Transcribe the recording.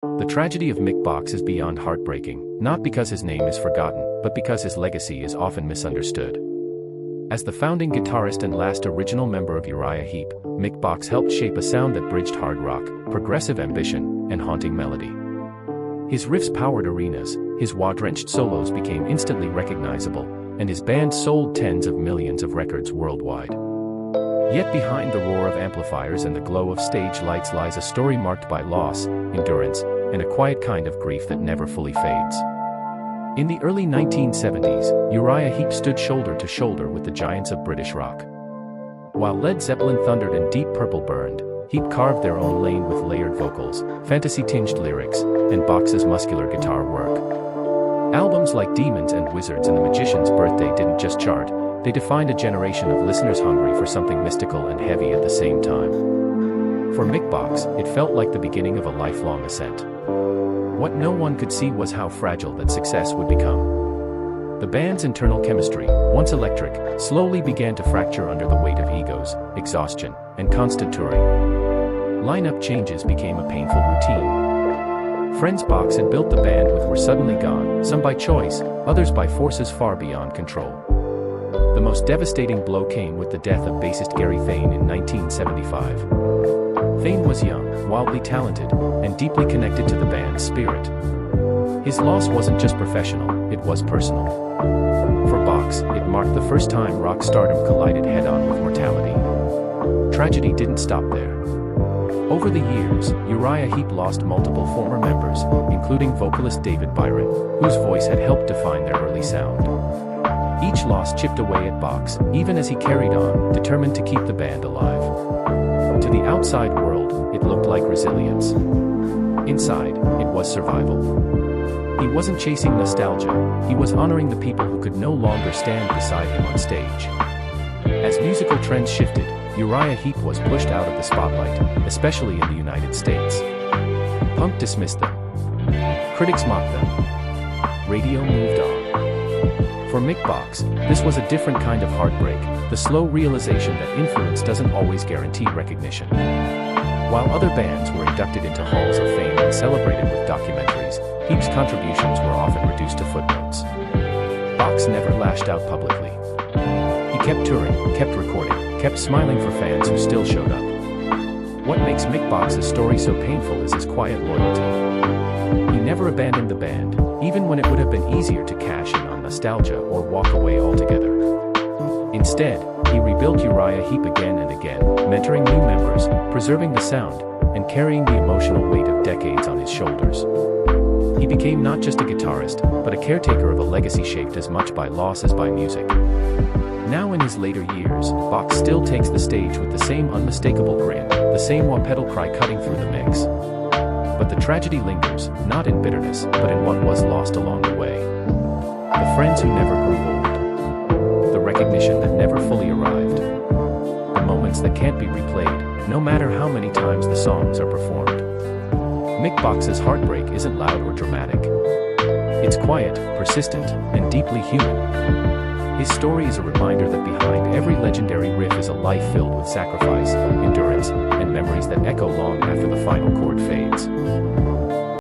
The tragedy of Mick Box is beyond heartbreaking, not because his name is forgotten, but because his legacy is often misunderstood. As the founding guitarist and last original member of Uriah Heep, Mick Box helped shape a sound that bridged hard rock, progressive ambition, and haunting melody. His riffs powered arenas, his wah-drenched solos became instantly recognizable, and his band sold tens of millions of records worldwide. Yet behind the roar of amplifiers and the glow of stage lights lies a story marked by loss, endurance, and a quiet kind of grief that never fully fades. In the early 1970s, Uriah Heep stood shoulder to shoulder with the giants of British rock. While Led Zeppelin thundered and Deep Purple burned, Heep carved their own lane with layered vocals, fantasy-tinged lyrics, and Box's muscular guitar work. Albums like Demons and Wizards and The Magician's Birthday didn't just chart, they defined a generation of listeners hungry for something mystical and heavy at the same time. For Mick Box, it felt like the beginning of a lifelong ascent. What no one could see was how fragile that success would become. The band's internal chemistry, once electric, slowly began to fracture under the weight of egos, exhaustion, and constant touring. Lineup changes became a painful routine. Friends Box had built the band with were suddenly gone, some by choice, others by forces far beyond control. The most devastating blow came with the death of bassist Gary Thayne in 1975. Thayne was young, wildly talented, and deeply connected to the band's spirit. His loss wasn't just professional, it was personal. For Box, it marked the first time rock stardom collided head-on with mortality. Tragedy didn't stop there. Over the years, Uriah Heep lost multiple former members, including vocalist David Byron, whose voice had helped define their early sound. Each loss chipped away at Box, even as he carried on, determined to keep the band alive. To the outside world, it looked like resilience. Inside, it was survival. He wasn't chasing nostalgia, he was honoring the people who could no longer stand beside him on stage. As musical trends shifted, Uriah Heep was pushed out of the spotlight, especially in the United States. Punk dismissed them. Critics mocked them. Radio moved on. For Mick Box, this was a different kind of heartbreak, the slow realization that influence doesn't always guarantee recognition. While other bands were inducted into halls of fame and celebrated with documentaries, Heep's contributions were often reduced to footnotes. Box never lashed out publicly. He kept touring, kept recording, kept smiling for fans who still showed up. What makes Mick Box's story so painful is his quiet loyalty. He never abandoned the band, even when it would have been easier to cash in on nostalgia or walk away altogether. Instead, he rebuilt Uriah Heep again and again, mentoring new members, preserving the sound, and carrying the emotional weight of decades on his shoulders. He became not just a guitarist, but a caretaker of a legacy shaped as much by loss as by music. Now in his later years, Box still takes the stage with the same unmistakable grin, the same wah pedal cry cutting through the mix. But the tragedy lingers, not in bitterness, but in what was lost along the way. The friends who never grew old. The recognition that never fully arrived. The moments that can't be replayed, no matter how many times the songs are performed. Mick Box's heartbreak isn't loud or dramatic. It's quiet, persistent, and deeply human. His story is a reminder that behind every legendary riff is a life filled with sacrifice, endurance, and memories that echo long after the final chord fades.